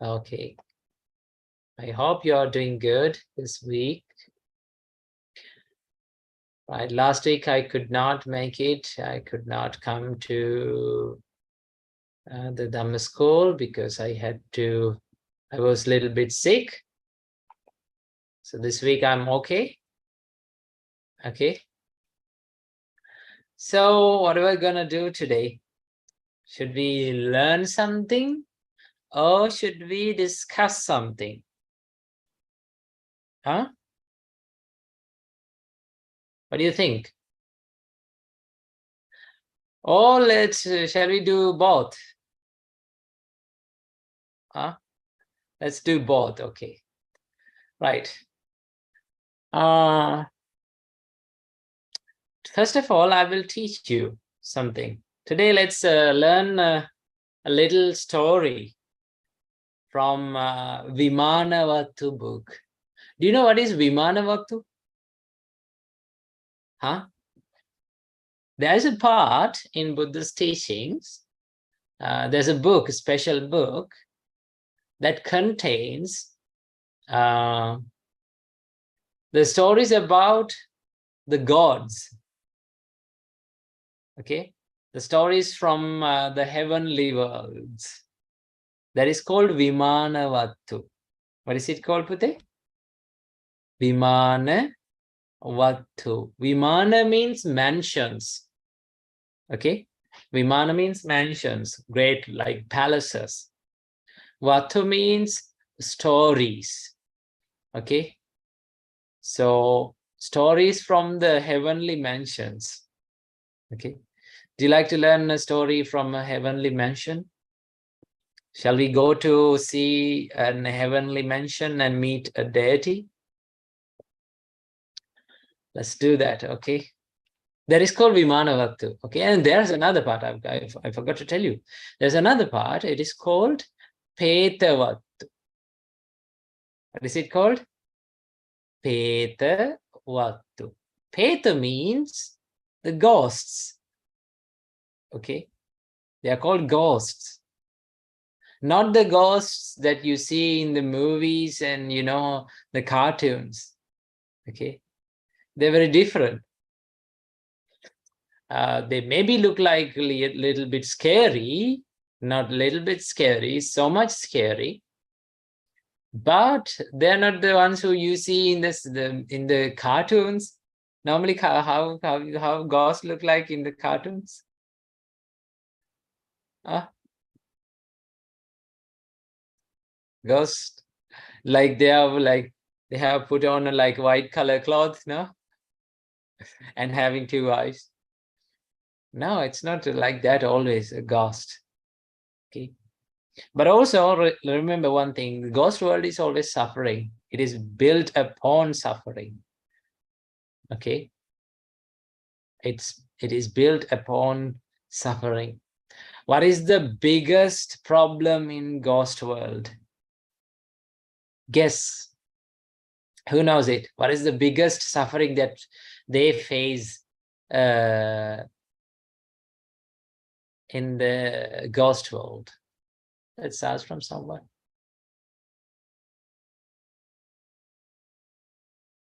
Okay. I hope you are doing good this week. Right. Last week I could not make it. I could not come to the Dhamma school because I was a little bit sick. So this week I'm okay. Okay. So what are we gonna do today? Should we learn something or should we discuss something? Huh? What do you think? Or shall we do both? Huh? Let's do both. Okay. Right. First of all, I will teach you something. Today, let's learn a little story from Vimāna Vatthu book. Do you know what is Vimāna Vatthu? Huh? There's a part in Buddha's teachings. There's a book, a special book, that contains the stories about the gods. Okay, the stories from the heavenly worlds. That is called Vimāna Vatthu. What is it called, Pute? Vimāna Vatthu. Vimāna means mansions. Okay, Vimāna means mansions, great like palaces. Vatthu means stories. Okay, so stories from the heavenly mansions. Okay, do you like to learn a story from a heavenly mansion? Shall we go to see a heavenly mansion and meet a deity? Let's do that, okay? That is called Vimāna Vatthu, okay? And there's another part, I forgot to tell you. There's another part, it is called Peta Vatthu. What is it called? Peta Vatthu. Peta means the ghosts, okay? They are called ghosts. Not the ghosts that you see in the movies and, the cartoons, okay? They're very different. They maybe look like a little bit scary, not a little bit scary, so much scary, but they're not the ones who you see in the cartoons. Normally, how ghosts look like in the cartoons? Ghosts, like they have put on a like white color cloth, no, and having two eyes. No, it's not like that always, a ghost. Okay. But also remember one thing, the ghost world is always suffering. It is built upon suffering. Okay. It is built upon suffering. What is the biggest problem in ghost world? Guess. Who knows it? What is the biggest suffering that they face in the ghost world? Let's ask from someone.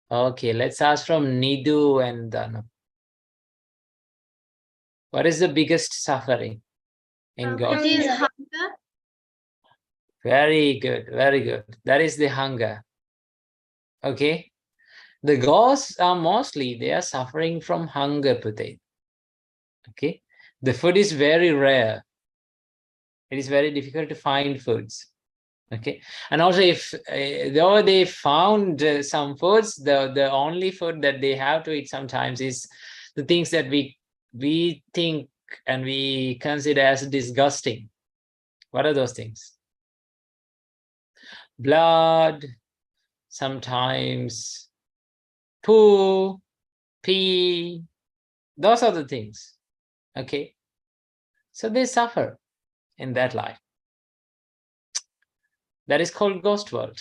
Okay, let's ask from Nidu and Danu. What is the biggest suffering in ghost world? It is hunger. Very good, very good. That is the hunger. Okay. The ghosts are they are suffering from hunger, Pute. Okay. The food is very rare. It is very difficult to find foods. Okay. And also, if though they found some foods, the only food that they have to eat sometimes is the things that we think and we consider as disgusting. What are those things? Blood, sometimes poo, pee, those are the things. Okay. So they suffer in that life. That is called ghost world.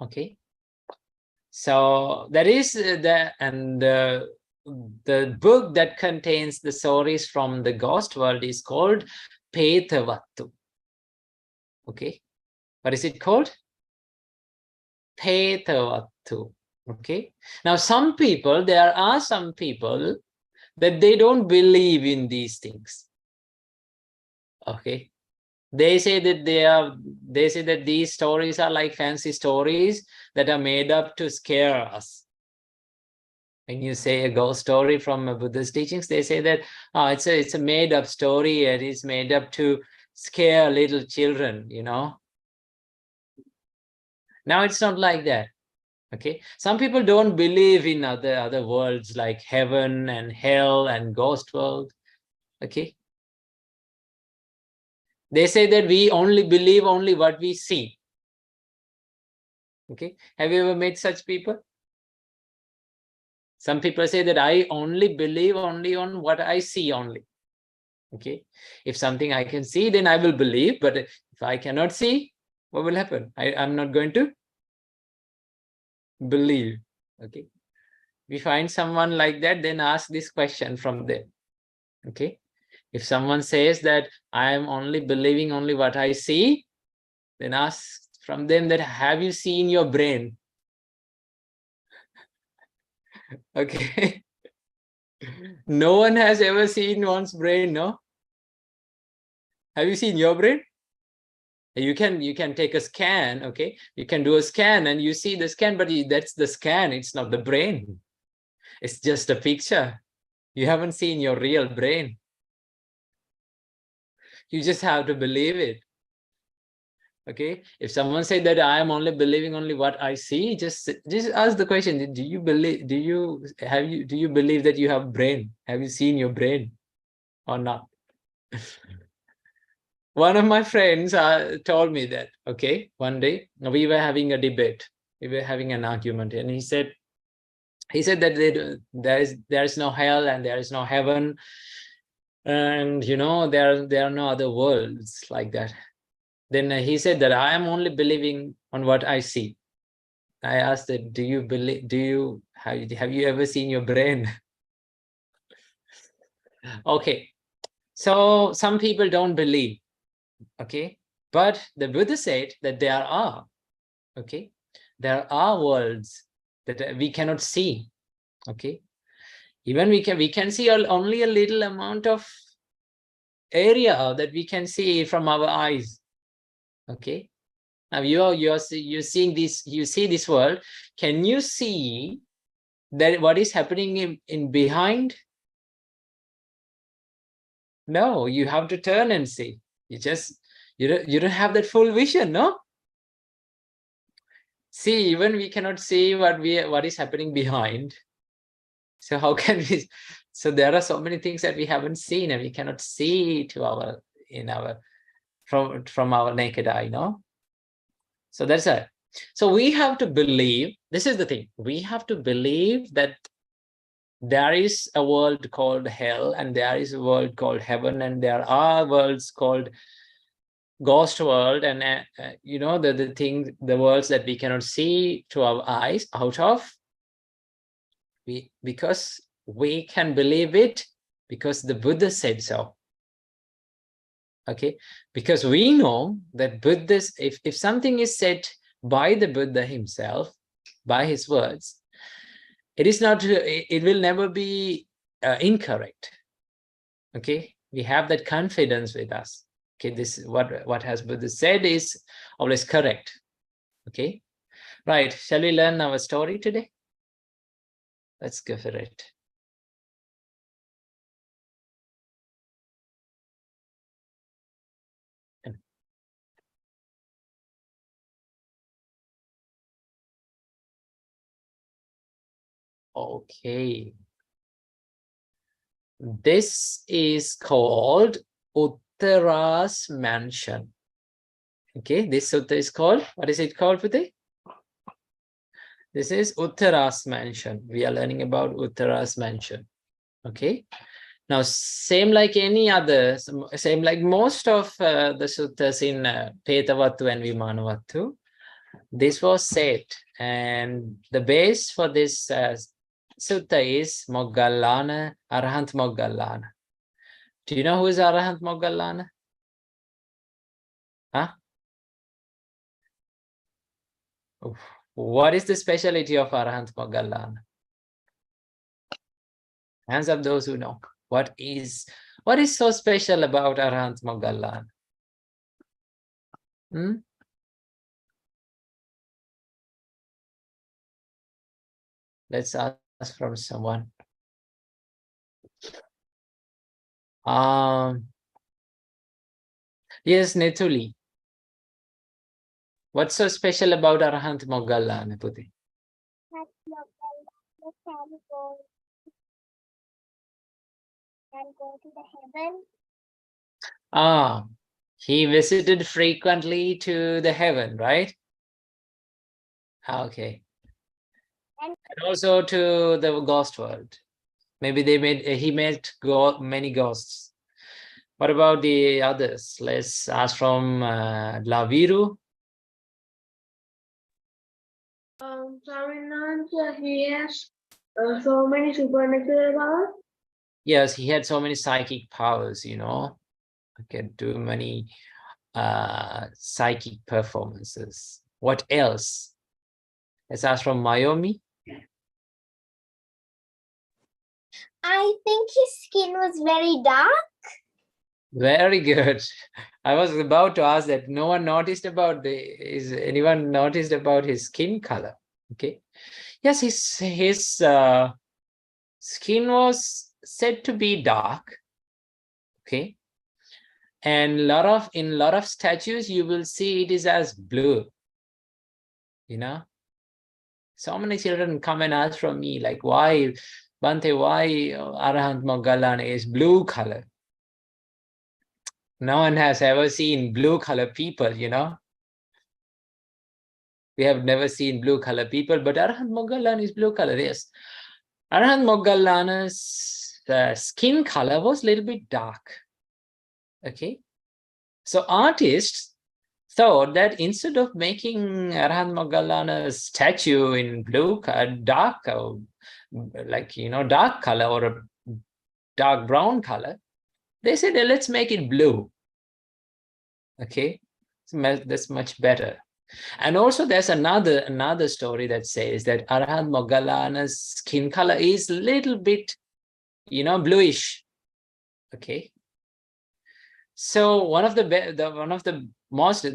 Okay. So that is the book that contains the stories from the ghost world is called Peta Vatthu. Okay, what is it called? Vatthu. Okay, now there are some people that they don't believe in these things. Okay, they say that these stories are like fancy stories that are made up to scare us. When you say a ghost story from a Buddhist teachings, they say that it's a made up story. It is made up to scare little children, you know. Now it's not like that. Okay, some people don't believe in other worlds like heaven and hell and ghost world. Okay, they say that we only believe only what we see. Okay, have you ever met such people? Some people say that I only believe only on what I see only. Okay, if something I can see, then I will believe, but if I cannot see, what will happen? I'm not going to believe. Okay, we find someone like that, then ask this question from them. Okay, if someone says that I am only believing only what I see, then ask from them that have you seen your brain? Okay. No one has ever seen one's brain, no? Have you seen your brain? You can take a scan. Okay, you can do a scan and you see the scan, but that's the scan, it's not the brain. It's just a picture. You haven't seen your real brain. You just have to believe it. Okay, if someone said that I am only believing only what I see, just ask the question, do you believe, do you believe that you have brain? Have you seen your brain or not? One of my friends told me that. Okay, one day we were having a debate, we were having an argument, and he said that there is no hell and there is no heaven, and you know there are no other worlds like that. Then he said that I am only believing on what I see. I asked that, do you believe, have you ever seen your brain? Okay, so some people don't believe. Okay, but the Buddha said that there are worlds that we cannot see. Okay, even we can see only a little amount of area that we can see from our eyes. Okay, now you're seeing this, you see this world. Can you see that what is happening in behind? No, you have to turn and see. You don't have that full vision, no? See, even we cannot see what is happening behind. So how can we? So there are so many things that we haven't seen and we cannot see from our naked eye, no? So that's it. So we have to believe, this is the thing, we have to believe that there is a world called hell and there is a world called heaven and there are worlds called ghost world and you know, the worlds that we cannot see to our eyes out of, because we can believe it because the Buddha said so. Okay, because we know that Buddhist, if something is said by the Buddha himself, by his words, it will never be incorrect. Okay, we have that confidence with us. Okay, this is what has Buddha said is always correct. Okay, right, shall we learn our story today? Let's go for it. Okay, this is called Uttara's mansion. Okay, this sutta is called, what is it called, Pute? This is Uttara's mansion. We are learning about Uttara's mansion. Okay, now same like any other, same like most of the suttas in Vatthu and Vimāna Vatthu, this was said, and the base for this sutta is Moggallana, Arahant Moggallana. Do you know who is Arahant Moggallana? Huh? What is the specialty of Arahant Moggallana? Hands up those who know. What is so special about Arahant Moggallana? Let's ask from someone. Yes, Nethuli. What's so special about Arahant Moggallana, Puti? And go to the heaven. He visited frequently to the heaven, right? Okay. And also to the ghost world. Maybe he met many ghosts. What about the others? Let's ask from Laviru. He has so many supernatural powers. Yes, he had so many psychic powers, you know. He can do many psychic performances. What else? Let's ask from Mayomi. I think his skin was very dark. Very good. I was about to ask that. No one noticed about anyone noticed about his skin color? Okay. Yes, his skin was said to be dark. Okay. And in a lot of statues, you will see it is as blue. You know, so many children come and ask from me, like, why, Bante, why Arahant Moggallana is blue color? No one has ever seen blue color people, you know. We have never seen blue color people, but Arahant Moggallana is blue color, yes. Arahant Moggallana's skin color was a little bit dark. Okay. So artists thought that instead of making Arahant Moggallana's statue in dark, like, you know, dark color or a dark brown color, they said, let's make it blue. Okay. So that's much better. And also there's another story that says that Arahant Moggallana's skin color is a little bit, you know, bluish. Okay. So one of the most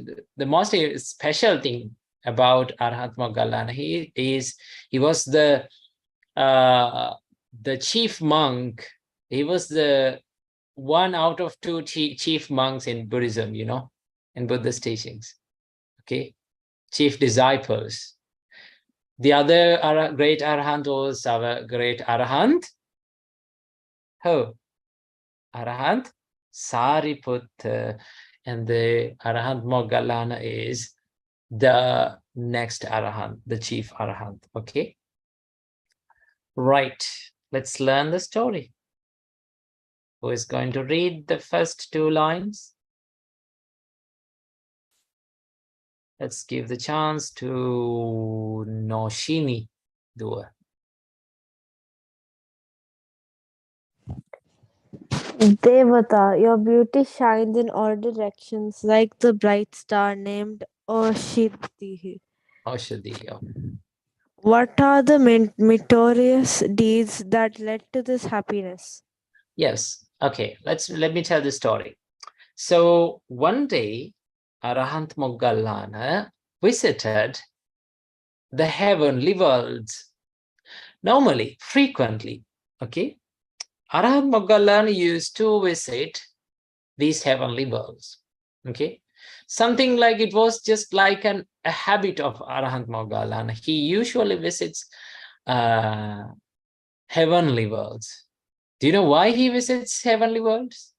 special thing about Arahant Moggallana, he was the chief monk. He was the one out of two chief monks in Buddhism, you know, in Buddhist teachings. Okay. Chief disciples. The other great Arahant was our great Arahant. Who? Arahant Sariputta. And the Arahant Moggallana is the next Arahant, the chief Arahant. Okay. Right. Let's learn the story. Who is going to read the first two lines? Let's give the chance to Noshini Dua. Devata, your beauty shines in all directions like the bright star named Oshiti. Aushadhi. What are the meritorious deeds that led to this happiness? Yes. Okay. Let me tell the story. So one day, Arahant Moggallana visited the heavenly worlds. Normally, frequently. Okay. Arahant Moggallana used to visit these heavenly worlds. Okay. Something like it was just like a habit of Arahant Moggallana. He usually visits heavenly worlds. Do you know why he visits heavenly worlds?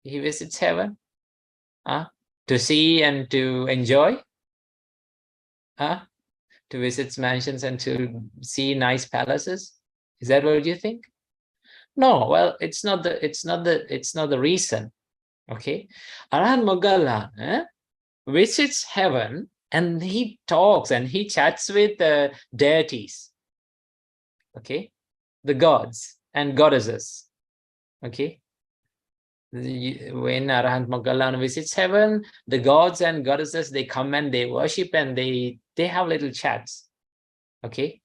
He visits heaven to see and to enjoy, to visit mansions and to see nice palaces. Is that what you think? No. Well, it's not the reason. Okay, Arahant Moggallana visits heaven and he talks and he chats with the deities. Okay, the gods and goddesses. Okay, When Arahant Moggallana visits heaven, the gods and goddesses, they come and they worship and they have little chats. Okay.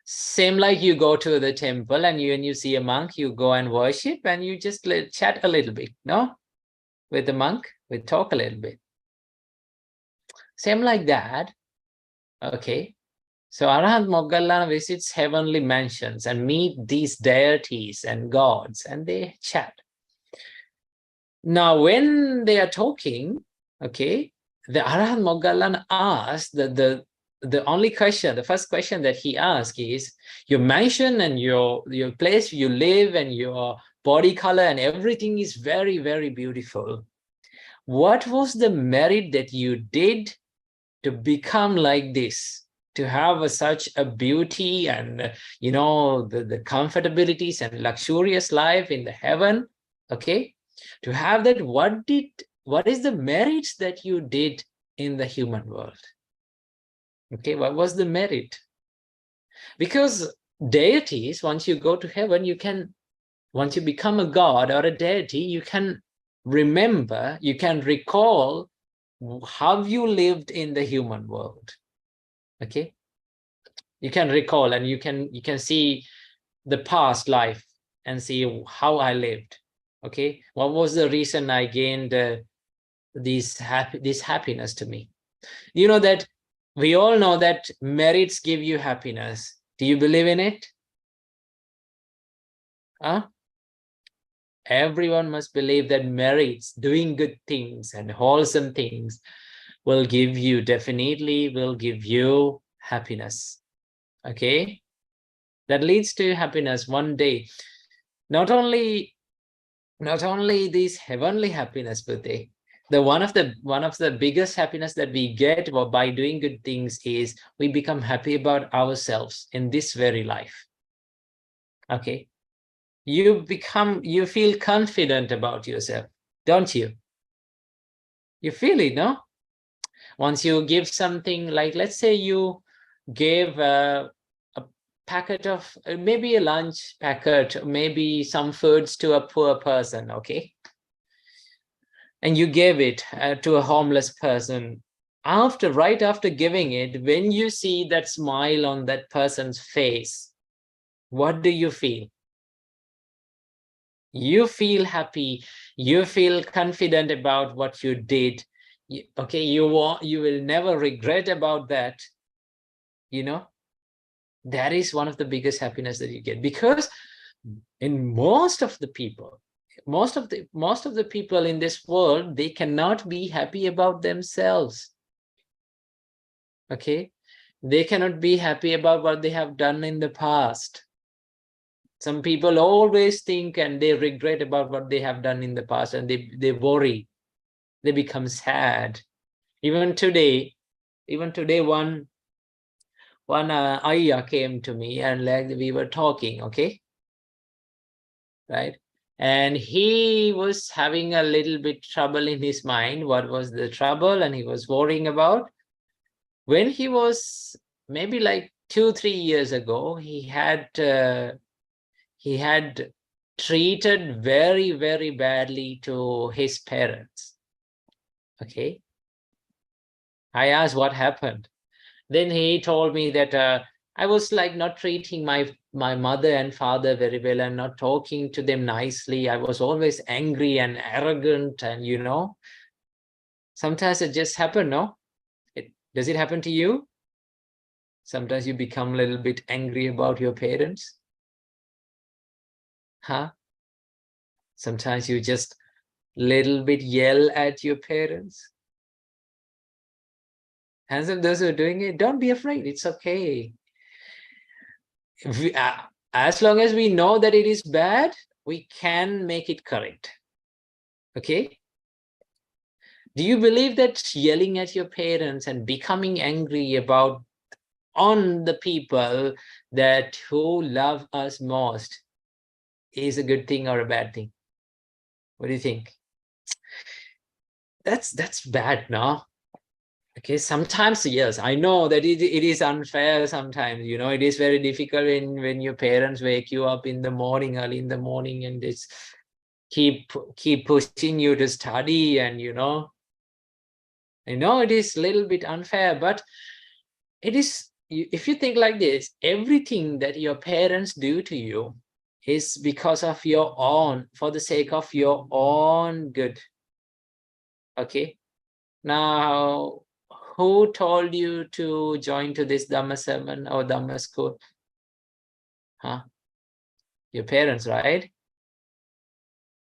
Same like you go to the temple and when you see a monk, you go and worship and you just chat a little bit, no? With the monk, we talk a little bit. Same like that. Okay. So Arahant Moggallana visits heavenly mansions and meet these deities and gods and they chat. Now, when they are talking, okay, the Arahant Moggallana asks the only question, the first question that he asks is, your mansion and your place you live and your body color and everything is very, very beautiful. What was the merit that you did to become like this? To have such a beauty and, you know, the comfortabilities and luxurious life in the heaven, okay? To have that, what is the merits that you did in the human world? Okay, what was the merit? Because deities, once you go to heaven, you can, once you become a god or a deity, you can remember, you can recall how you lived in the human world. Okay, you can recall and you can see the past life and see how I lived. Okay, what was the reason I gained this happiness to me? You know that we all know that merits give you happiness. Do you believe in it? Huh? Everyone must believe that merits, doing good things and wholesome things, will give you, definitely will give you happiness. Okay, that leads to happiness one day. Not only this heavenly happiness, but one of the biggest happiness that we get by doing good things is we become happy about ourselves in this very life. Okay, you feel confident about yourself, don't you? You feel it, no? Once you give something, like let's say you gave a packet of, maybe a lunch packet, maybe some foods to a poor person, okay? And you gave it to a homeless person. Right after giving it, when you see that smile on that person's face, what do you feel? You feel happy, you feel confident about what you did. Okay, you will never regret about that. You know, that is one of the biggest happiness that you get, because in most of the people in this world, they cannot be happy about themselves. Okay, they cannot be happy about what they have done in the past. Some people always think and they regret about what they have done in the past, and they worry, they become sad. Even today one ayah came to me and like we were talking, okay, right? And he was having a little bit trouble in his mind. What was the trouble? And he was worrying about, when he was maybe like 2-3 years ago, he had treated very, very badly to his parents. Okay, I asked what happened. Then he told me that I was like not treating my mother and father very well and not talking to them nicely. I was always angry and arrogant, and you know, sometimes it just happened, no? Does it happen to you? Sometimes you become a little bit angry about your parents. Huh? Sometimes you just little bit yell at your parents. Hands up those who are doing it. Don't be afraid. It's okay. As long as we know that it is bad, we can make it correct. Okay? Do you believe that yelling at your parents and becoming angry about on the people that who love us most is a good thing or a bad thing? What do you think? That's bad, no? Okay, sometimes, yes, I know that it is unfair sometimes, you know, it is very difficult when your parents wake you up in the morning, early in the morning, and keep pushing you to study, and I know it is a little bit unfair, but it is, if you think like this, everything that your parents do to you is because of your own, for the sake of your own good. Okay. Now, who told you to join to this Dhamma sermon or Dhamma school? Huh? Your parents, right?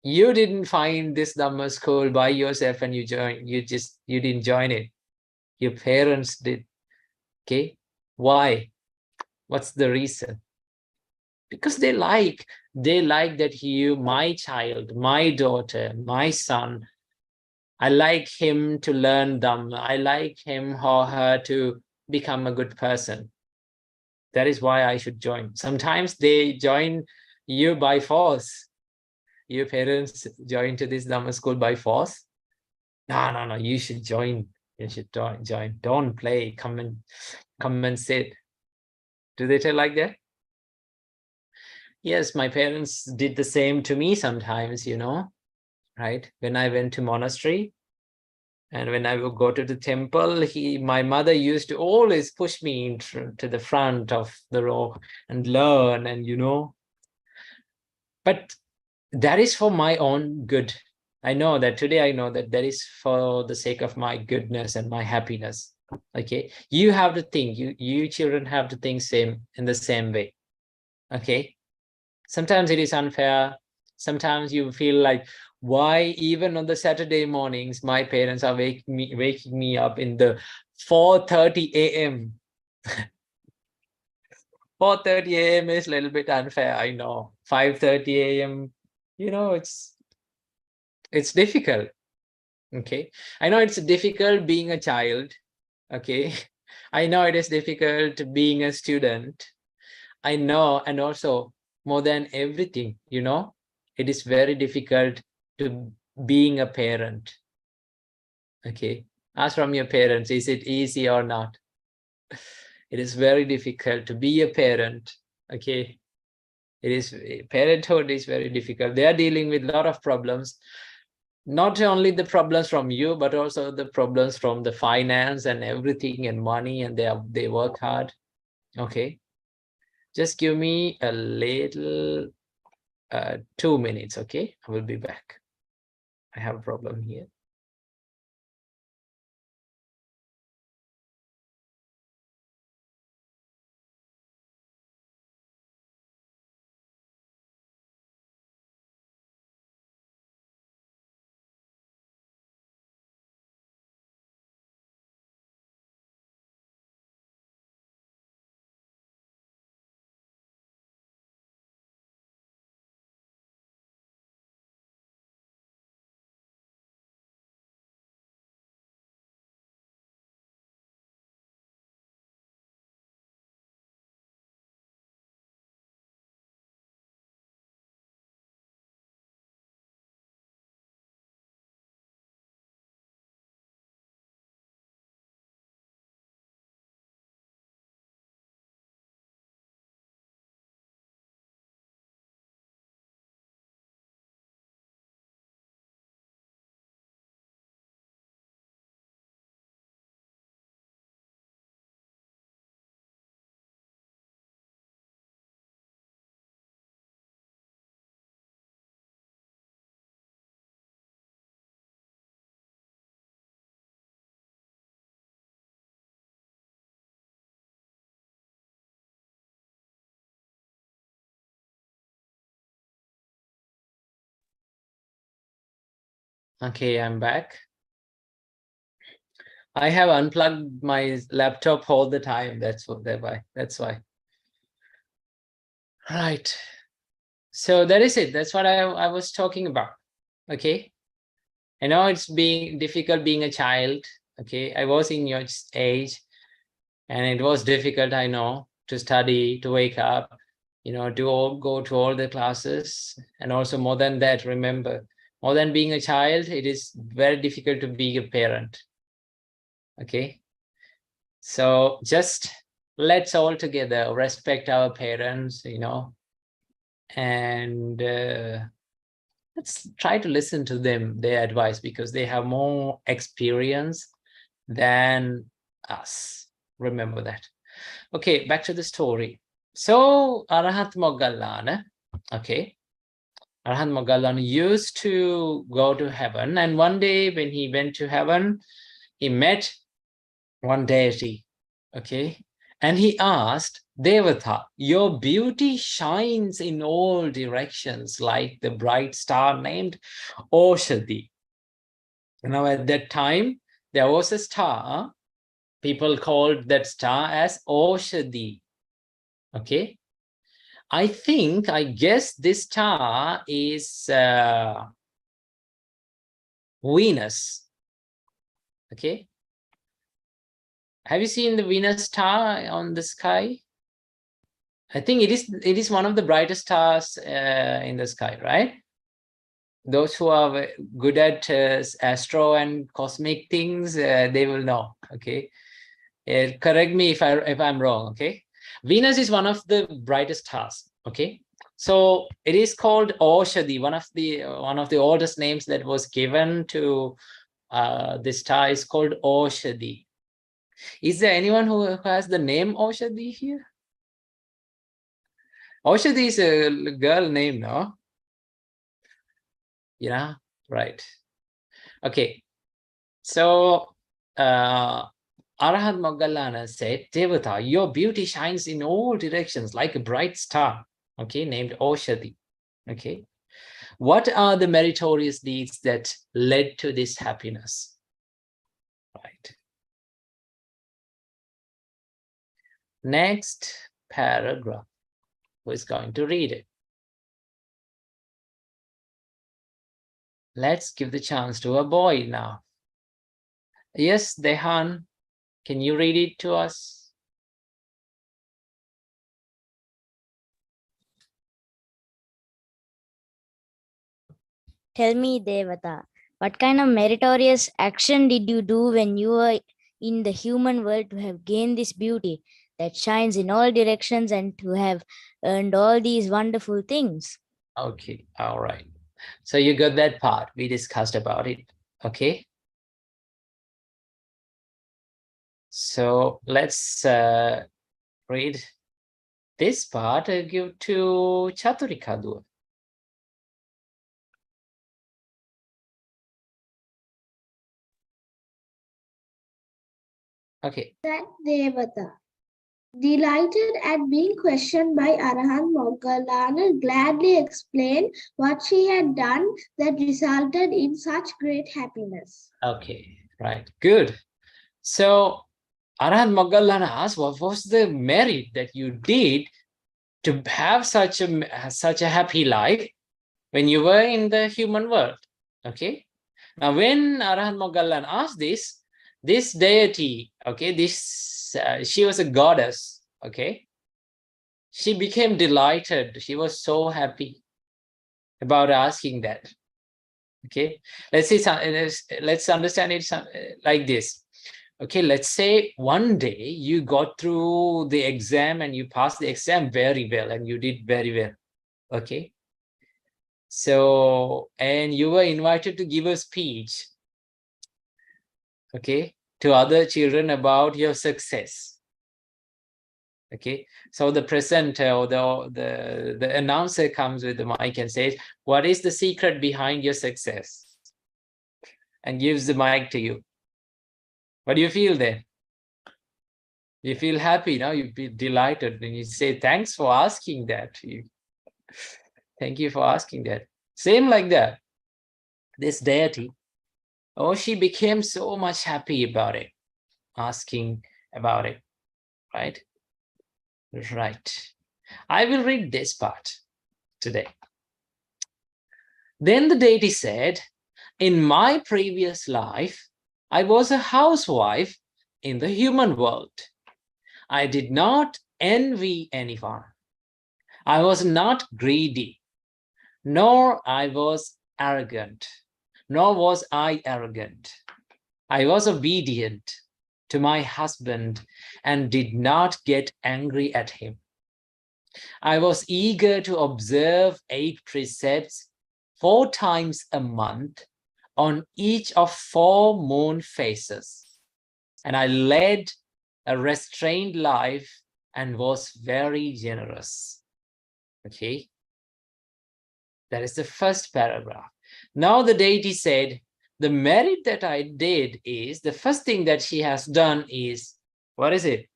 You didn't find this Dhamma school by yourself and you joined. You didn't join it. Your parents did. Okay. Why? What's the reason? Because they like that you, my child, my daughter, my son, I like him to learn Dhamma. I like him or her to become a good person. That is why I should join. Sometimes they join you by force. Your parents join to this Dhamma school by force. No, you should join. You should join. Don't play. Come and sit. Do they tell like that? Yes, my parents did the same to me sometimes, right? When I went to monastery and when I would go to the temple, my mother used to always push me to the front of the row and learn, and but that is for my own good. I know that that is for the sake of my goodness and my happiness. Okay, you have to think, you children have to think in the same way. Okay, sometimes it is unfair. Sometimes you feel like, why even on the Saturday mornings my parents are waking me up in the 4:30 a.m. 4:30 a.m. is a little bit unfair, I know. 5:30 a.m., it's difficult. Okay, I know it's difficult being a child. Okay, I know it is difficult being a student. I know, and also more than everything, it is very difficult to being a parent. Okay, ask from your parents, is it easy or not? It is very difficult to be a parent. Okay, parenthood is very difficult. They are dealing with a lot of problems. Not only the problems from you, but also the problems from the finance and everything and money, and they work hard. Okay, just give me a little 2 minutes. Okay, I will be back. I have a problem here. Okay, I'm back. I have unplugged my laptop all the time. That's why. Right. So that is it. That's what I was talking about. Okay. I know it's being difficult being a child. Okay. I was in your age and it was difficult, I know, to study, to wake up, to go to all the classes. And also more than that, remember, more than being a child, it is very difficult to be a parent. Okay. So just let's all together respect our parents, and let's try to listen to them, their advice, because they have more experience than us. Remember that. Okay, back to the story. So Arahat Moggallana, okay, Arahat Moggallana used to go to heaven, and one day when he went to heaven, he met one deity, okay, and he asked, Devata, your beauty shines in all directions like the bright star named Oshadi. Now at that time, there was a star. People called that star as Oshadi. Okay. I guess this star is Venus. Okay. Have you seen the Venus star on the sky? I think it is one of the brightest stars in the sky, right? Those who are good at astro and cosmic things, they will know. Okay. Correct me if I'm wrong. Okay. Venus is one of the brightest stars. Okay. So it is called Oshadi, one of the oldest names that was given to this star is called Oshadi. Is there anyone who has the name Oshadi here? Oshadi is a girl name, no? Yeah, right. Okay. So Arahat Moggallana said, Devata, your beauty shines in all directions like a bright star, okay, named Oshadi. Okay. What are the meritorious deeds that led to this happiness? Right. Next paragraph. Who is going to read it? Let's give the chance to a boy now. Yes, Dehan, can you read it to us? Tell me, Devata, what kind of meritorious action did you do when you were in the human world to have gained this beauty that shines in all directions and to have earned all these wonderful things? Okay, all right. So you got that part. We discussed about it. Okay. So let's read this part. I'll give to Chaturika Dua. Okay. That Devata, delighted at being questioned by Arahat Moggallana, gladly explained what she had done that resulted in such great happiness. Okay, right. Good. So Arahat Moggallana asked, what was the merit that you did to have such a happy life when you were in the human world? Okay. Now, when Arahat Moggallana asked this deity, okay, she was a goddess, okay, she became delighted. She was so happy about asking that. Okay, let's understand it like this. Okay, let's say one day you got through the exam and you passed the exam very well and you did very well. Okay. So, and you were invited to give a speech, okay, to other children about your success. Okay, so the presenter or the announcer comes with the mic and says, what is the secret behind your success? And gives the mic to you. What do you feel then? You feel happy, now you feel delighted, and you say, thanks for asking that. Thank you for asking that. Same like that. This deity, oh, she became so much happy about it, asking about it, right? Right. I will read this part today. Then the deity said, in my previous life, I was a housewife in the human world. I did not envy anyone. I was not greedy, nor I was arrogant, nor was I arrogant. I was obedient to my husband and did not get angry at him. I was eager to observe 8 precepts 4 times a month on each of 4 moon phases. And I led a restrained life and was very generous. Okay. That is the first paragraph. Now the deity said, the merit that I did is, the first thing that she has done is, what is it?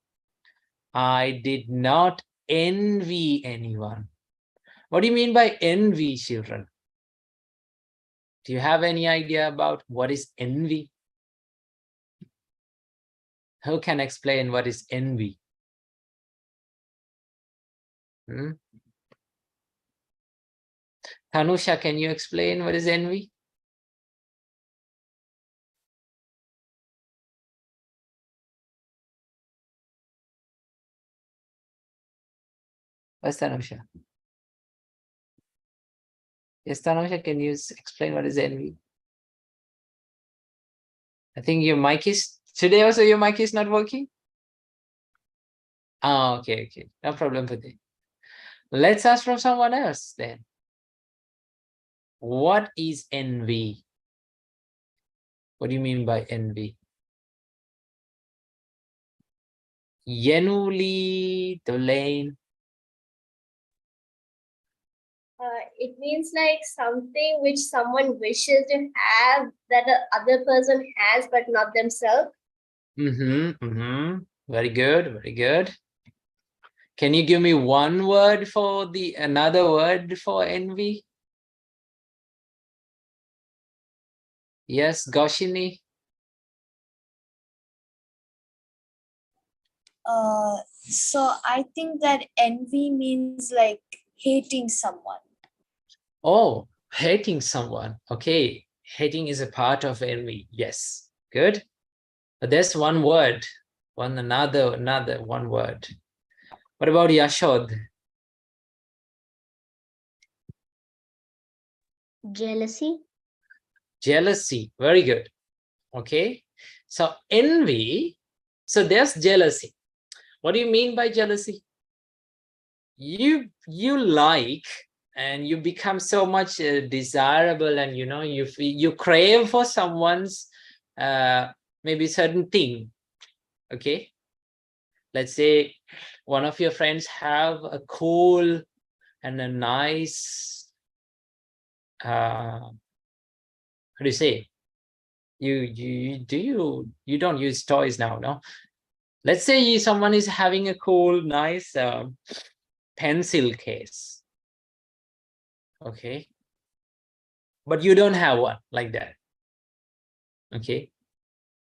I did not envy anyone. What do you mean by envy, children? Do you have any idea about what is envy? Who can explain what is envy? Tanusha, can you explain what is envy? What's Tanusha? Yes, Tanusha, can you explain what is envy? I think your mic is, today also your mic is not working? Oh, okay. No problem with it. Let's ask from someone else then. What is envy? What do you mean by envy? Yenuli Dolaine. It means like something which someone wishes to have that the other person has, but not themselves. Very good. Can you give me one word for another word for envy? Yes, Goshini. So I think that envy means like hating someone. Oh, hating someone. Okay, hating is a part of envy. Yes, good. But there's one word, one word. What about Yashod? Jealousy. Jealousy. Very good. Okay. So envy. So there's jealousy. What do you mean by jealousy? You like and you become so much desirable, and you crave for someone's maybe certain thing. Okay. Let's say one of your friends have a cool and a nice how do you say, you don't use toys now, no? Let's say someone is having a cool nice pencil case, okay, but you don't have one like that. Okay,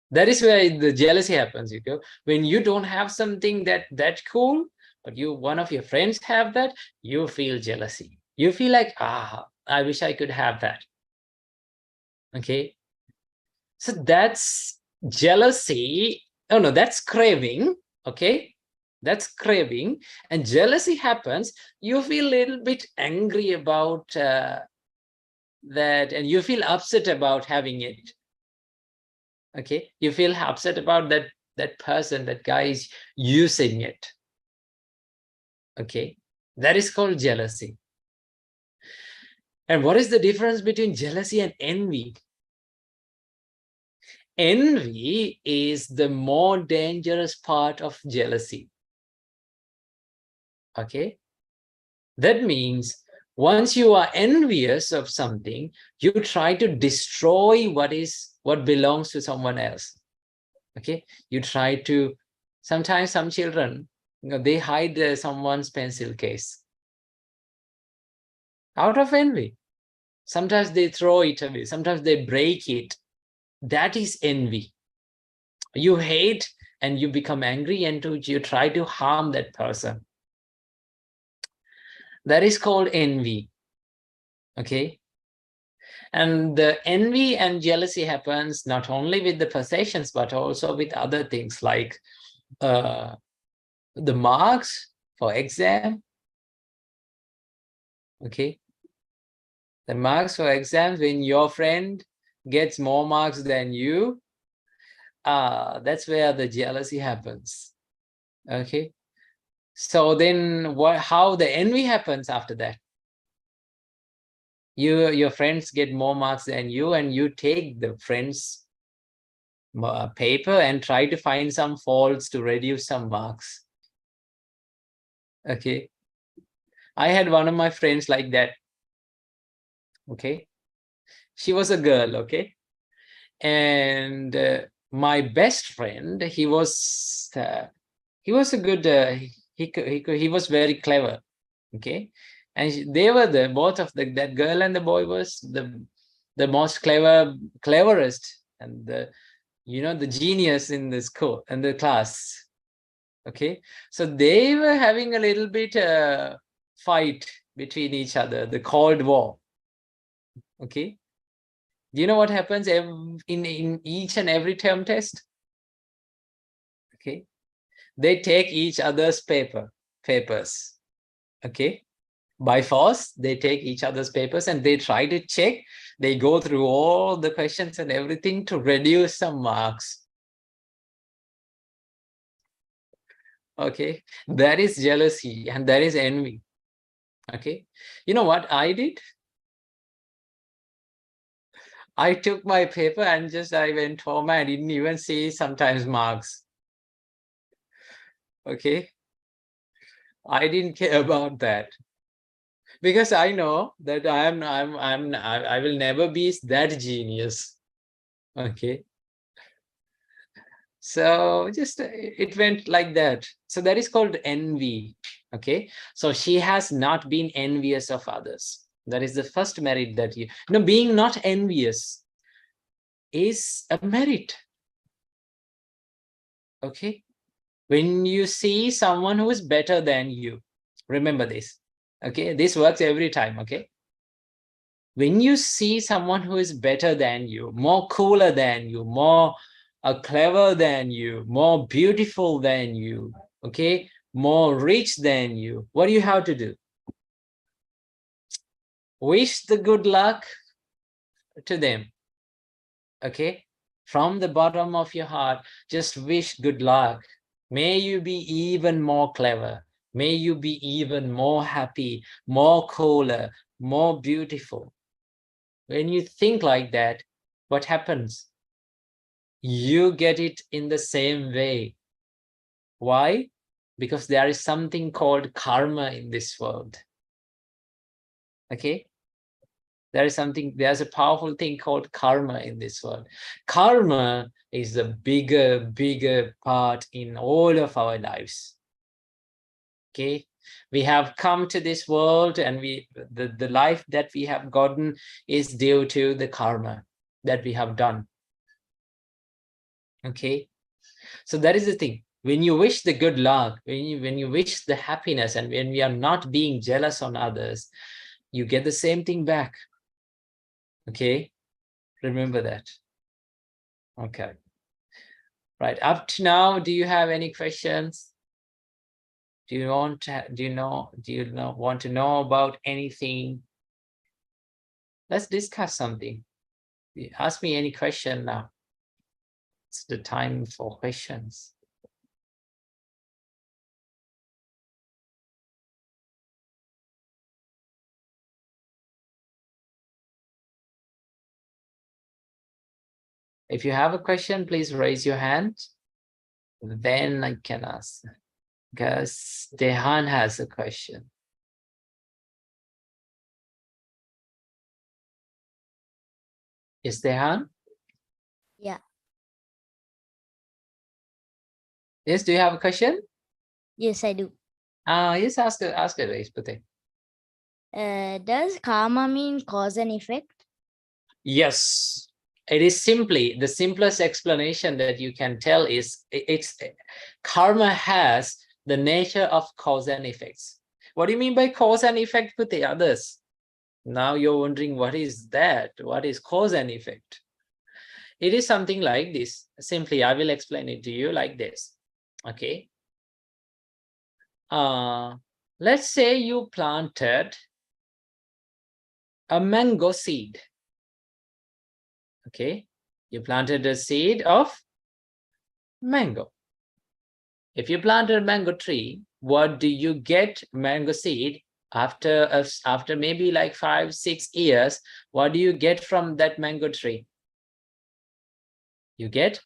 that is where the jealousy happens. You go, when you don't have something that cool, but one of your friends have that, you feel jealousy. You feel like, I wish I could have that. Okay, so that's jealousy. Oh no, that's craving. Okay, that's craving. And jealousy happens, you feel a little bit angry about that, and you feel upset about having it. Okay, you feel upset about that person, that guy is using it. Okay, that is called jealousy. And what is the difference between jealousy and envy? Envy is the more dangerous part of jealousy. Okay, that means once you are envious of something, you try to destroy what belongs to someone else. Okay, you try to, sometimes some children, they hide someone's pencil case out of envy. Sometimes they throw it away, sometimes they break it. That is envy. You hate and you become angry and you try to harm that person. That is called envy. Okay, and the envy and jealousy happens not only with the possessions, but also with other things like the marks for exam. Okay, the marks for exams, when your friend gets more marks than you, that's where the jealousy happens. Okay, so then how the envy happens after that? your friends get more marks than you, and you take the friends' paper and try to find some faults to reduce some marks. Okay. I had one of my friends like that. Okay. She was a girl. Okay. And my best friend, he was a good, he was very clever. Okay. And they were both of that girl and the boy was the most cleverest and the genius in the school and the class. Okay. So they were having a little bit fight between each other, the Cold War. Okay. Do you know what happens in each and every term test? Okay. They take each other's papers. Okay. By force, they take each other's papers and they try to check. They go through all the questions and everything to reduce some marks. Okay. That is jealousy and that is envy. Okay. You know what I did? I took my paper and I went home. I didn't even see sometimes marks. Okay. I didn't care about that because I know that I will never be that genius. Okay. So it went like that. So that is called envy. Okay. So she has not been envious of others. That is the first merit that being not envious is a merit. Okay. When you see someone who is better than you, remember this. Okay. This works every time. Okay. When you see someone who is better than you, more cooler than you, more clever than you, more beautiful than you, okay, more rich than you, what do you have to do? Wish the good luck to them. Okay. From the bottom of your heart, just wish good luck. May you be even more clever. May you be even more happy, more cooler, more beautiful. When you think like that, what happens? You get it in the same way. Why? Because there is something called karma in this world. Okay? There's a powerful thing called karma in this world. Karma is the bigger part in all of our lives. Okay? We have come to this world and the life that we have gotten is due to the karma that we have done. Okay? So that is the thing. When you wish the good luck, when you wish the happiness, and when we are not being jealous on others, you get the same thing back. Okay, remember that. Okay, right. Up to now, do you have any questions? Do you want to know about anything? Let's discuss something. Ask me any question now. It's the time for questions. If you have a question, please raise your hand. Then I can ask. Because Dehan has a question. Is Dehan? Yeah. Yes, do you have a question? Yes, I do. Yes, ask it, Ispati. Does karma mean cause and effect? Yes, it is simply the simplest explanation that you can tell is karma has the nature of cause and effects. What do you mean by cause and effect with the others? Now you're wondering, what is that? What is cause and effect? It is something like this. Simply, I will explain it to you like this. Okay. Let's say you planted a mango seed. Okay. You planted a seed of mango. If you planted a mango tree, what do you get mango seed after maybe like 5-6 years, what do you get from that mango tree? You get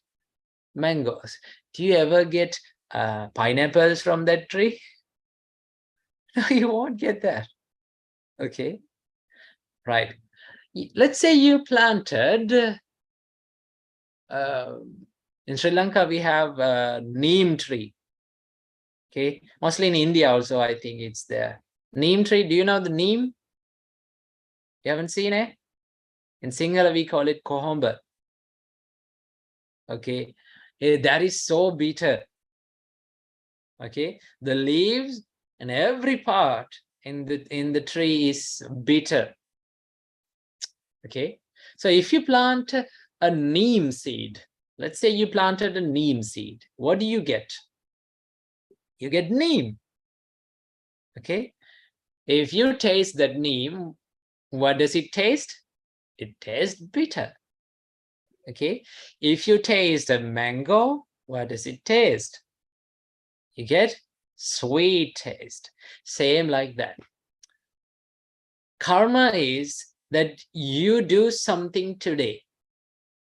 mangoes. Do you ever get pineapples from that tree? No, you won't get that. Okay, right. Let's say you planted, in Sri Lanka, we have a neem tree. Okay, mostly in India also, I think it's there. Neem tree, do you know the neem? You haven't seen it? In Sinhala, we call it Colombo. Okay, that is so bitter. Okay, the leaves and every part in the tree is bitter. Okay, so if you plant a neem seed, let's say you planted a neem seed, what do you get? You get neem. Okay, if you taste that neem, what does it taste? It tastes bitter. Okay, if you taste a mango, what does it taste? You get sweet taste. Same like that. Karma is that you do something today.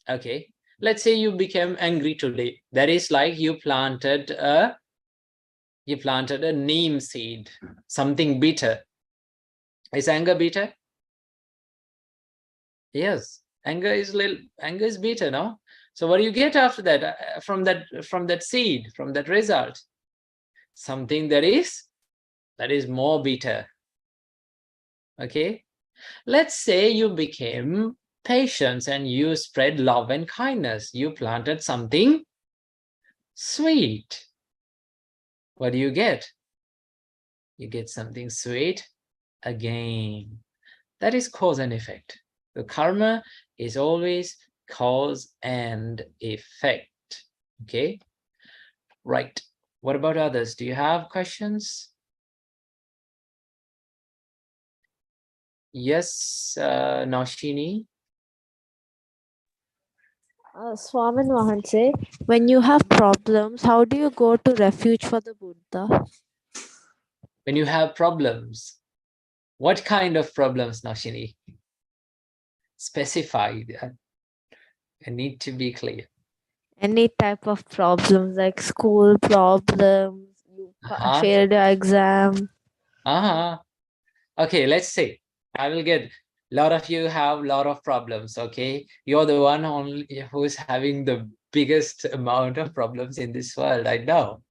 Okay, let's say you became angry today. That is like you planted a neem seed, something bitter. Is anger bitter? Yes, anger is bitter, no? So what do you get after that, from that seed, from that result? Something that is more bitter. Okay, let's say you became patient and you spread love and kindness. You planted something sweet. What do you get? You get something sweet again. That is cause and effect. The karma is always cause and effect. Okay, right. What about others? Do you have questions? Yes, Nashini. Swamin Wahanse, when you have problems, how do you go to refuge for the Buddha? When you have problems, what kind of problems, Nashini? Specify that. I need to be clear. Any type of problems, like school problems, you failed your exam. Okay, let's say I will get a lot of you have a lot of problems. Okay, you're the one only who's having the biggest amount of problems in this world. I know,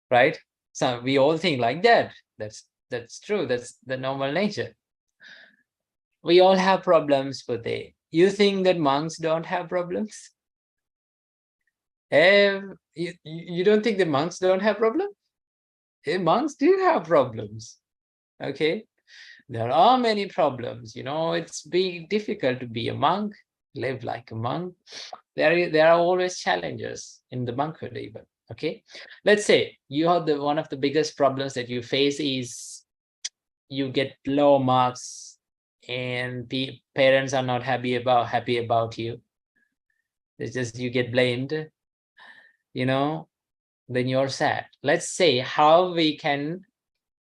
right? So we all think like that. That's true. That's the normal nature. We all have problems, but you think that monks don't have problems? You don't think the monks don't have problems? Monks do have problems. Okay, there are many problems. You know, it's difficult to be a monk, live like a monk. There are always challenges in the monkhood even. Okay, let's say you have one of the biggest problems that you face is you get low marks and parents are not happy about you. It's just you get blamed, you know, then you're sad. Let's say how we can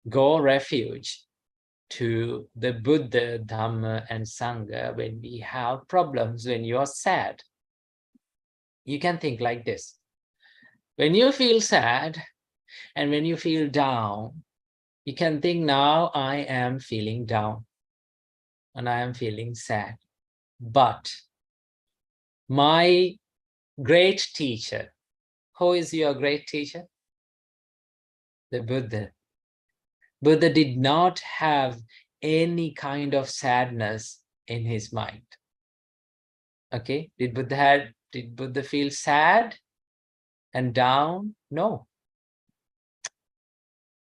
go refuge to the Buddha, Dhamma, and Sangha when we have problems, when you're sad. You can think like this. When you feel sad and when you feel down, you can think, now I am feeling down and I am feeling sad. But my great teacher, who is your great teacher? The Buddha. Buddha did not have any kind of sadness in his mind. Okay, did Buddha feel sad and down? No.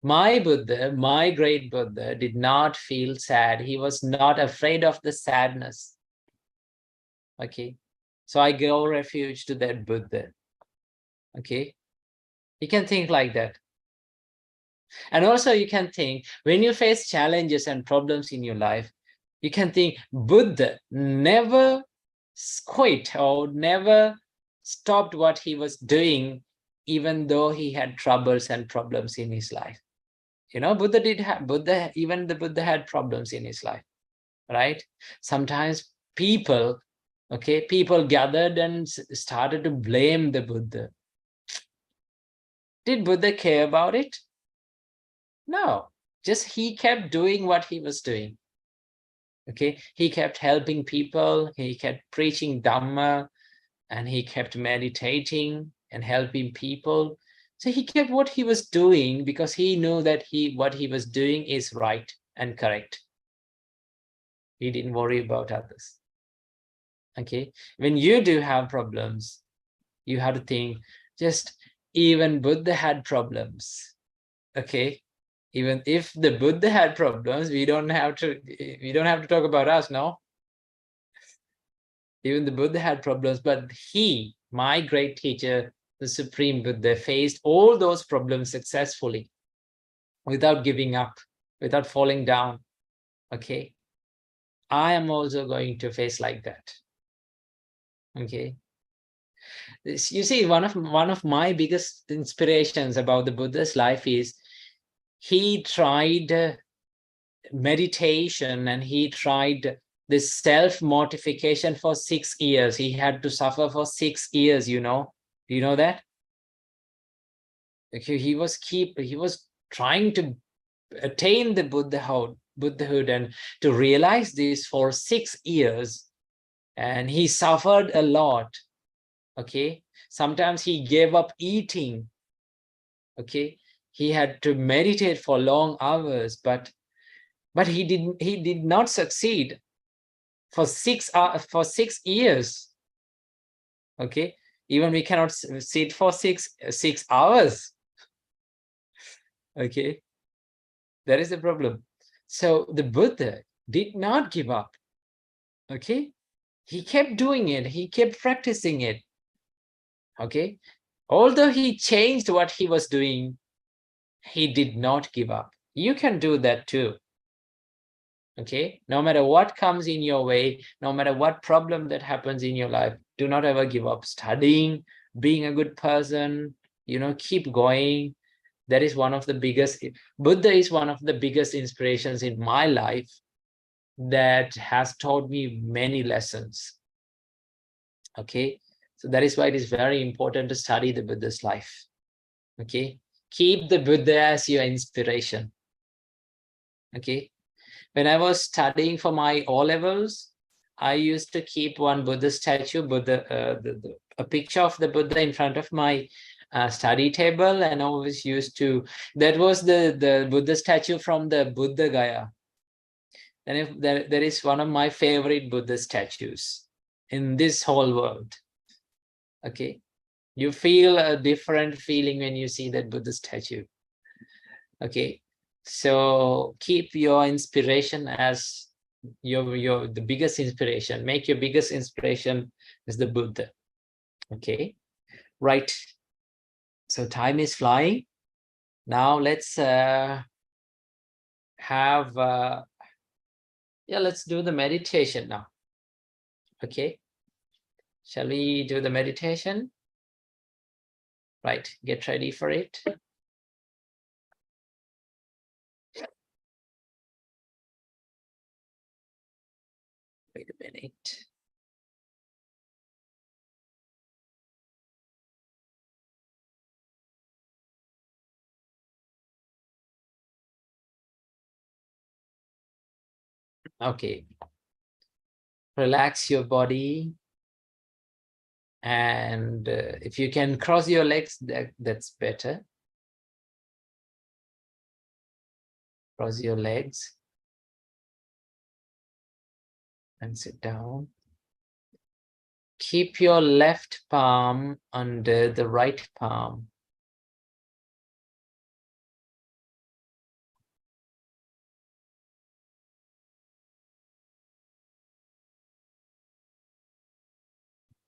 My Buddha, my great Buddha, did not feel sad. He was not afraid of the sadness. Okay, so I go refuge to that Buddha. Okay, you can think like that. And also you can think, when you face challenges and problems in your life, you can think Buddha never quit or never stopped what he was doing, even though he had troubles and problems in his life. You know, Buddha did have, even the Buddha had problems in his life, right? Sometimes people, okay, people gathered and started to blame the Buddha. Did Buddha care about it? No, just he kept doing what he was doing. Okay, he kept helping people, he kept preaching Dhamma, and he kept meditating and helping people. So he kept what he was doing because he knew that what he was doing is right and correct. He didn't worry about others. Okay, when you do have problems, you have to think, just even Buddha had problems. Okay, even if the Buddha had problems, we don't have to talk about us, no? Even the Buddha had problems, but he, my great teacher, the Supreme Buddha, faced all those problems successfully without giving up, without falling down. Okay, I am also going to face like that. Okay, you see, one of my biggest inspirations about the Buddha's life is he tried meditation and he tried this self-mortification for 6 years. He had to suffer for 6 years, you know. Do you know that? Okay, he was trying to attain the Buddhahood and to realize this for 6 years, and he suffered a lot. Okay, sometimes he gave up eating. Okay, he had to meditate for long hours, but he did not succeed for 6 years. Okay, even we cannot sit for 6 hours. Okay, that is the problem. So the Buddha did not give up. Okay, he kept doing it, he kept practicing it. Okay, although he changed what he was doing, he did not give up. You can do that too. Okay, no matter what comes in your way, no matter what problem that happens in your life, do not ever give up studying, being a good person, you know, keep going. That is one of the biggest, Buddha is one of the biggest inspirations in my life that has taught me many lessons. Okay, so that is why it is very important to study the Buddha's life. Okay, keep the Buddha as your inspiration. Okay, when I was studying for my O-levels, I used to keep one Buddha statue, a picture of the Buddha in front of my study table, and always used to, that was the Buddha statue from the Buddha Gaya. And if there is one of my favorite Buddha statues in this whole world. Okay, you feel a different feeling when you see that Buddha statue. Okay, so keep your inspiration as the biggest inspiration. Make your biggest inspiration as the Buddha. Okay, right. So time is flying. Now let's let's do the meditation now. Okay, shall we do the meditation? Right, get ready for it. Wait a minute. Okay, relax your body, and if you can cross your legs, that's better. Cross your legs and sit down. Keep your left palm under the right palm.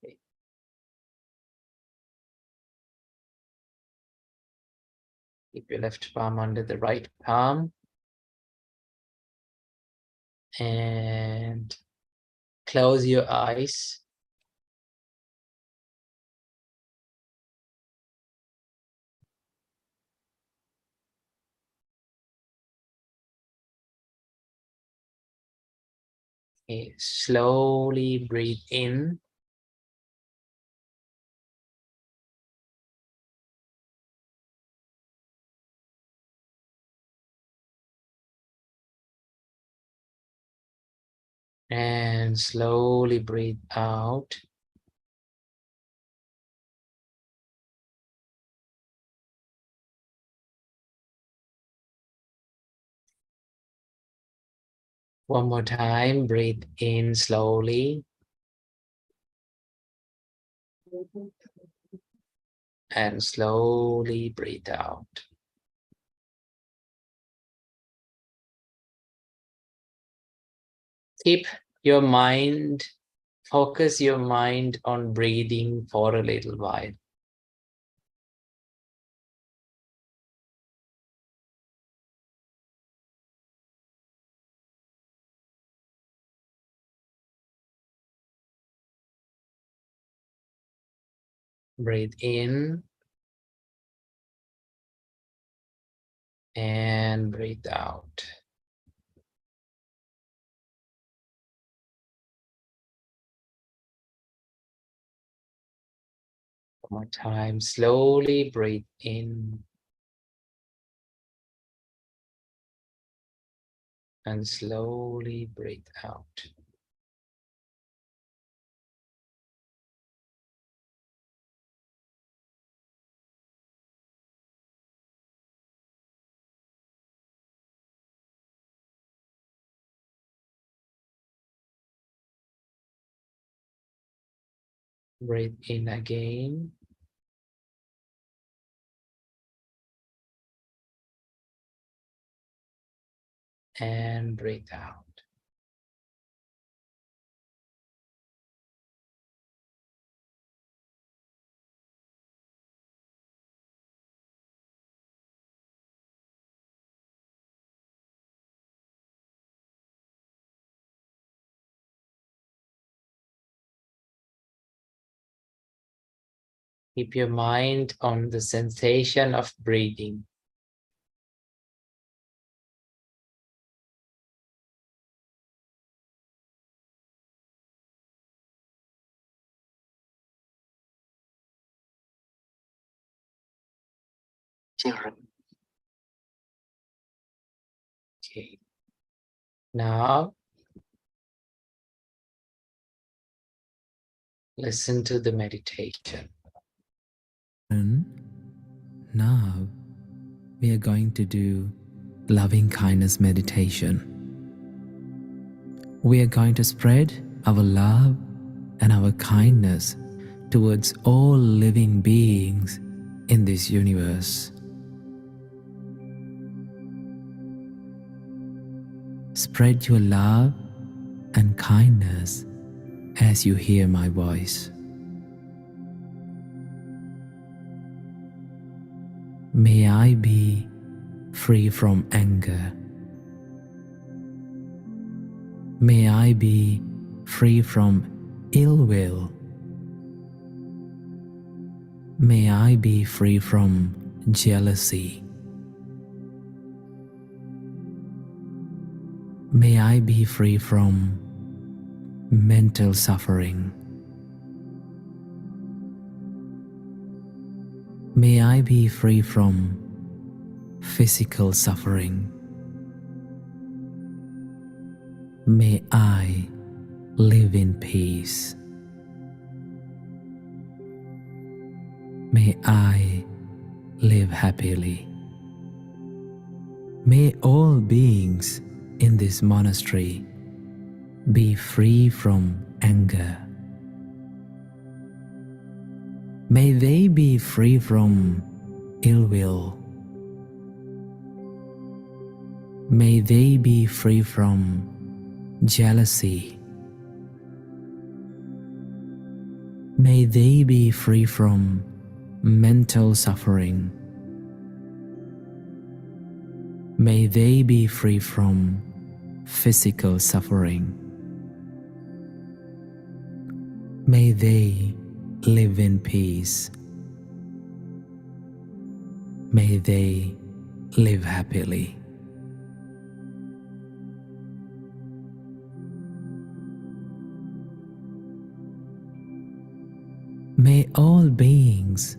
Okay. Keep your left palm under the right palm. And close your eyes. Okay, slowly breathe in. And slowly breathe out. One more time, breathe in slowly. And slowly breathe out. Keep your mind, focus your mind on breathing for a little while. Breathe in and breathe out. One more time, slowly breathe in and slowly breathe out. Breathe in again. And breathe out. Keep your mind on the sensation of breathing. Okay. Now, listen to the meditation. And now we are going to do loving kindness meditation. We are going to spread our love and our kindness towards all living beings in this universe. Spread your love and kindness as you hear my voice. May I be free from anger. May I be free from ill will. May I be free from jealousy. May I be free from mental suffering. May I be free from physical suffering. May I live in peace. May I live happily. May all beings in this monastery be free from anger. May they be free from ill will. May they be free from jealousy. May they be free from mental suffering. May they be free from physical suffering. May they live in peace. May they live happily. May all beings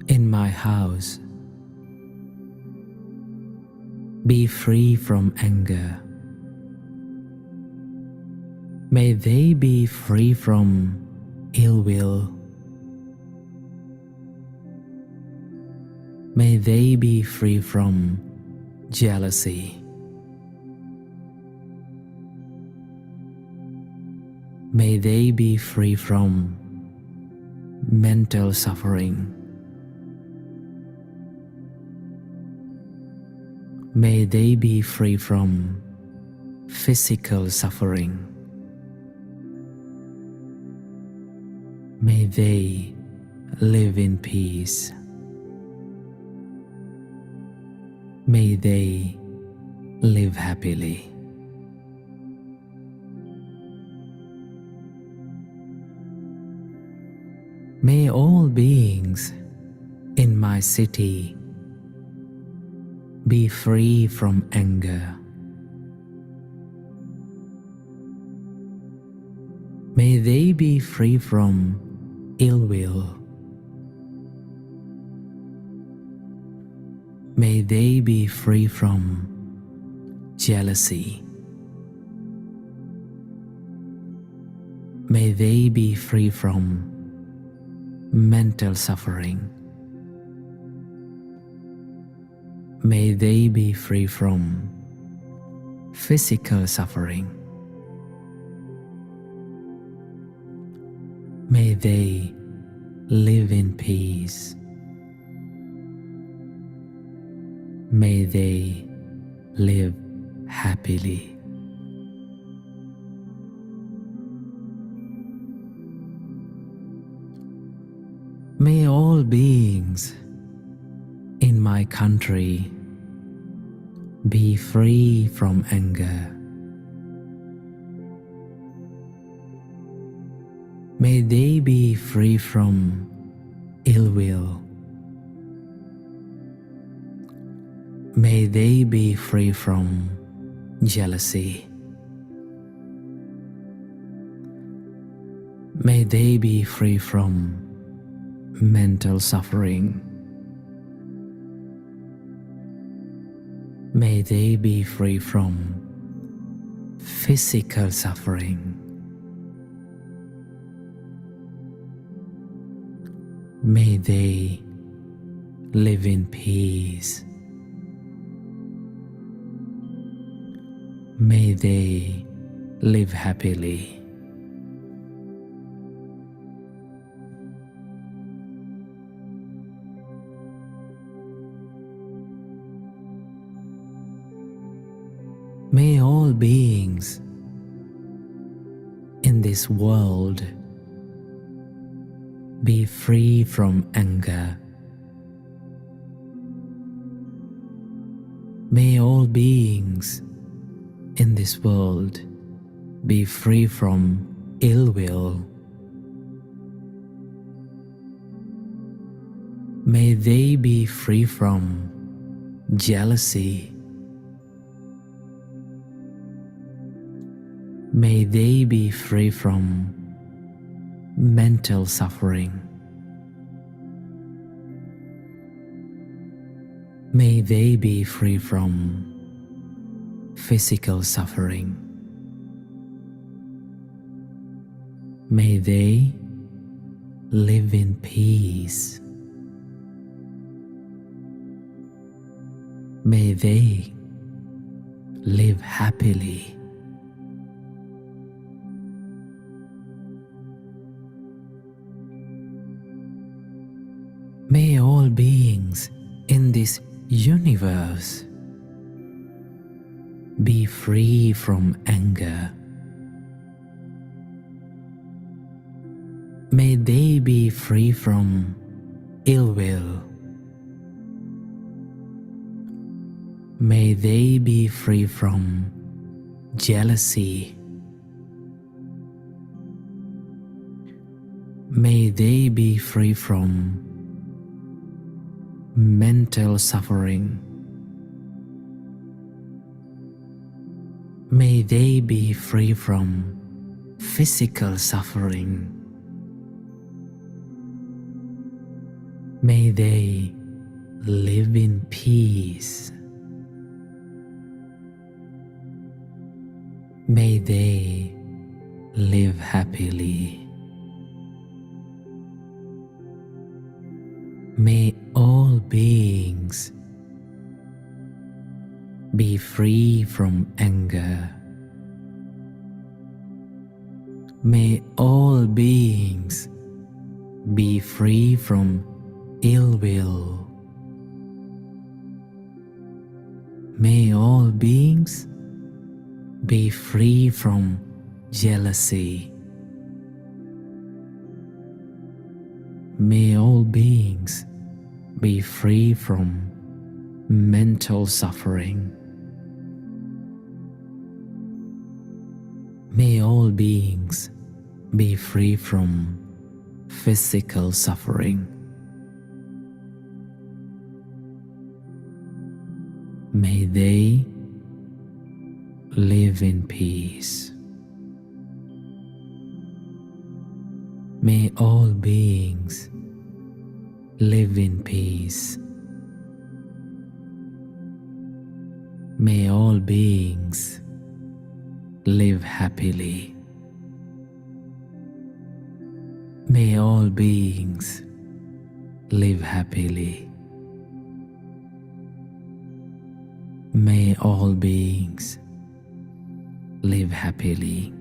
in my house be free from anger. May they be free from ill will. May they be free from jealousy. May they be free from mental suffering. May they be free from physical suffering. May they live in peace. May they live happily. May all beings in my city be free from anger. May they be free from ill will. May they be free from jealousy. May they be free from mental suffering. May they be free from physical suffering. May they live in peace. May they live happily. May all beings in my country be free from anger. May they be free from ill will. May they be free from jealousy. May they be free from mental suffering. May they be free from physical suffering. May they live in peace. May they live happily. May all beings in this world be free from anger. May all beings in this world be free from ill will. May they be free from jealousy. May they be free from mental suffering. May they be free from physical suffering. May they live in peace. May they live happily. May all beings in this universe be free from anger. May they be free from ill will. May they be free from jealousy. May they be free from mental suffering. May they be free from physical suffering. May they live in peace. May they live happily. May all beings be free from anger. May all beings be free from ill will. May all beings be free from jealousy. May all beings be free from mental suffering. May all beings be free from physical suffering. May they live in peace. May all beings live in peace. May all beings live happily. May all beings live happily. May all beings live happily.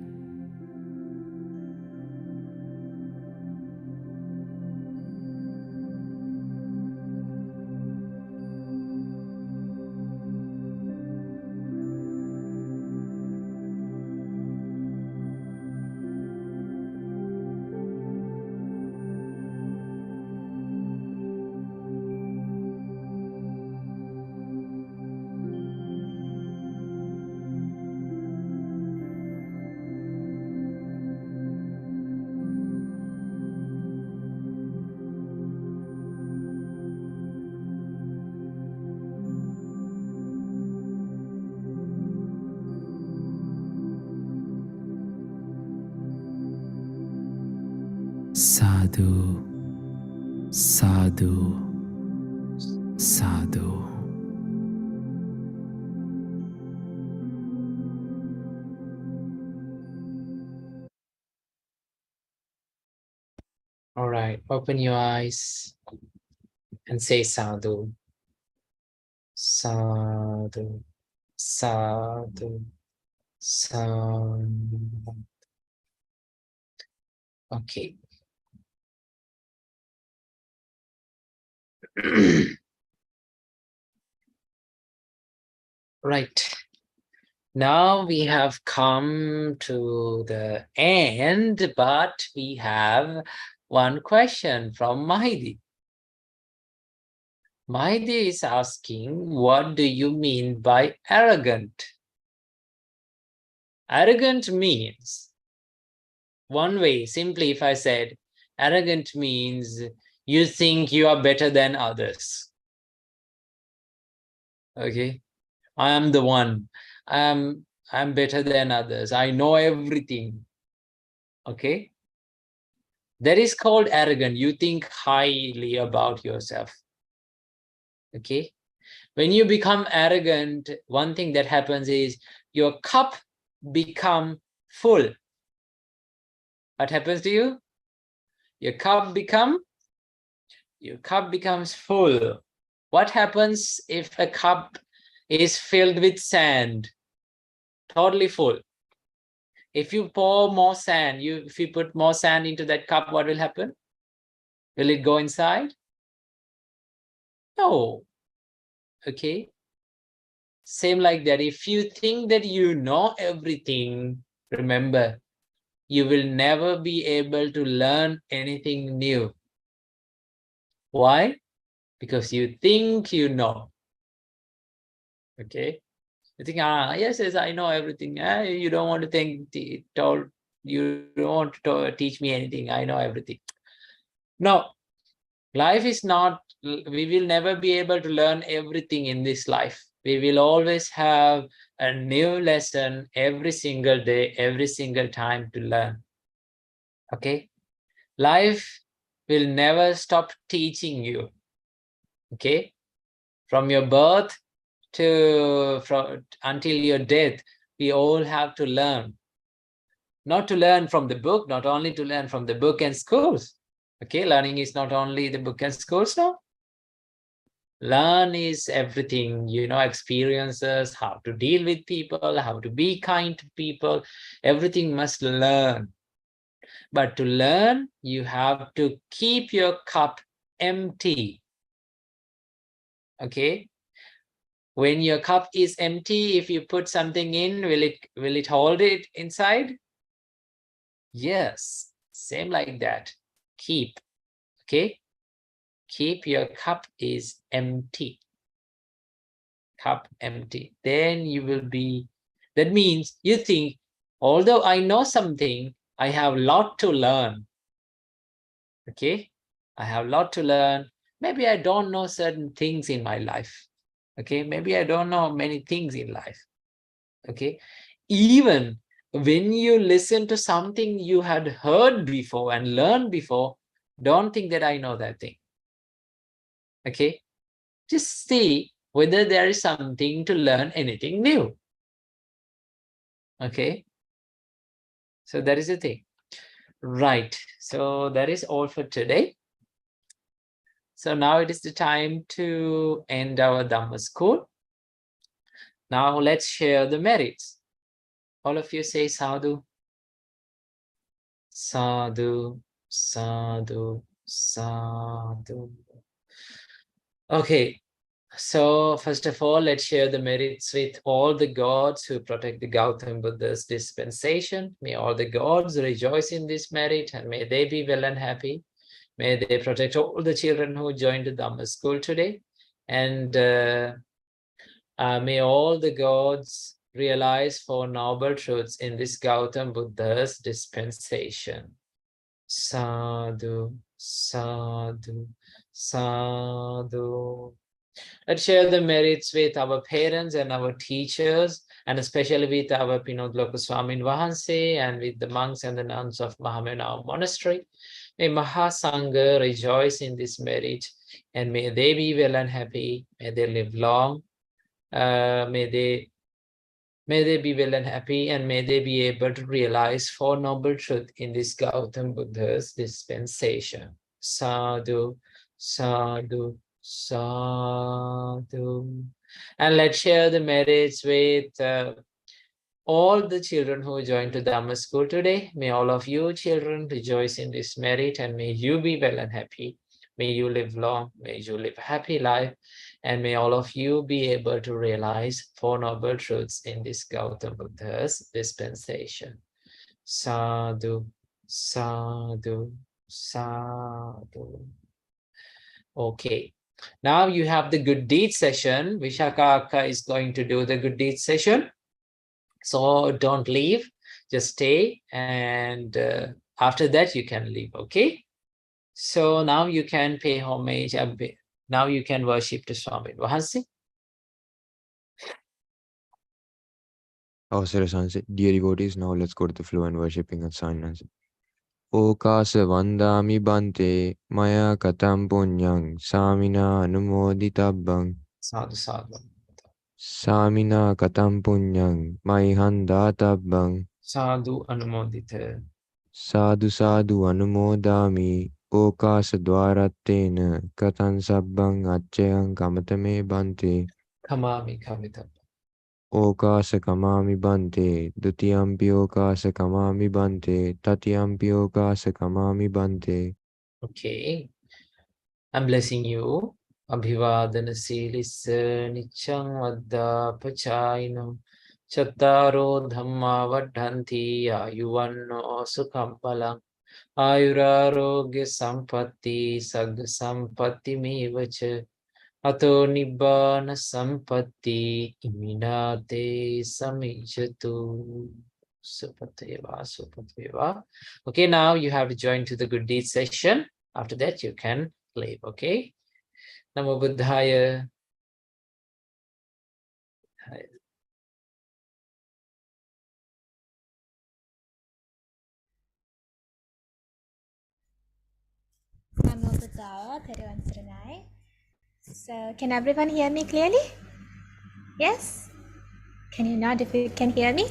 Sadhu, sadhu, sadhu. All right, open your eyes and say sadhu. Sadhu, sadhu, sadhu. Okay. Right. Now we have come to the end, but we have one question from Mahidi. Mahidi is asking, what do you mean by arrogant? Arrogant means, one way, simply if I said, arrogant means you think you are better than others. Okay, I am the one. I'm better than others. I know everything. Okay, that is called arrogant. You think highly about yourself. Okay, when you become arrogant, one thing that happens is your cup become full. What happens to you? Your cup becomes full. What happens if a cup is filled with sand? Totally full. If you pour more sand, if you put more sand into that cup, what will happen? Will it go inside? No. Okay. Same like that. If you think that you know everything, remember, you will never be able to learn anything new. Why? Because you think you know. Okay. You think, yes, I know everything. You don't want to you don't want to teach me anything. I know everything. No, life is not, we will never be able to learn everything in this life. We will always have a new lesson every single day, every single time to learn. Okay? Life will never stop teaching you. Okay, from your birth until your death, we all have to learn. Not to learn from the book, not only to learn from the book and schools. Okay, learning is not only the book and schools, no. Learn is everything, experiences, how to deal with people, how to be kind to people. Everything must learn. But to learn, you have to keep your cup empty. Okay? When your cup is empty, if you put something in, will it hold it inside? Yes, same like that. Keep. Okay? Keep your cup is empty. Cup empty. Then you will be, that means you think, although I know something, I have a lot to learn. Okay? I have a lot to learn. Maybe I don't know certain things in my life. Okay? Maybe I don't know many things in life. Okay? Even when you listen to something you had heard before and learned before, don't think that I know that thing. Okay? Just see whether there is something to learn anything new. Okay? So that is the thing. Right. So that is all for today. So now it is the time to end our Dhamma school. Now let's share the merits. All of you say sadhu. Sadhu, sadhu, sadhu. Okay. So first of all, let's share the merits with all the gods who protect the Gautam Buddha's dispensation. May all the gods rejoice in this merit and may they be well and happy. May they protect all the children who joined the Dhamma school today. And may all the gods realize Four Noble Truths in this Gautam Buddha's dispensation. Sadhu, sadhu, sadhu. Let's share the merits with our parents and our teachers, and especially with our Pinodloka Swamin Vahanse and with the monks and the nuns of Mahamena Monastery. May Mahasangha rejoice in this merit, and may they be well and happy. May they live long. May they be well and happy, and may they be able to realize Four Noble Truths in this Gautam Buddha's dispensation. Sadhu, sadhu, sadhu. And let's share the merits with all the children who joined to Dhamma school today. May all of you children rejoice in this merit, and may you be well and happy. May you live long, may you live a happy life, and may all of you be able to realize Four Noble Truths in this Gautam Buddha's dispensation. Sadhu, sadhu, sadhu. Okay, now you have the good deed session. Vishaka Akka is going to do the good deed session. So don't leave, just stay, and after that you can leave, okay? So now you can pay homage, now you can worship to Swami Vahanse. Oh, sorry, sunset. Dear devotees, now let's go to the flow and worshipping at silence. Okasa vandami bante maya katam punyang samina anumoditabang. Sadhu, sadhu. Samina katam punyang maihandatabang. Sadhu anumodita. Sadhu sadhu anumodami okasa dwaratena katan sabbang acchayang kamatame bante. Kamami kamitab. Okasa kamami bante, dutiyampi okasa kamami bante, tatiyampi okasa kamami bante. Okay, I'm blessing you. Abhivadana silissa nichang vadda pachayinam chattaro dhamma vadhanti ayuvanno sukham palam ayurarogya sampatti sagga sampatti mevacha ato nibbana sampatti iminate samijatu. Supateva, supateva. Okay, now you have to join to the good deed session. After that, you can leave, okay? Namo Buddhaya. Namo Buddhaya, Theriwan Saranai. So, can everyone hear me clearly? Yes? Can you nod if you can hear me?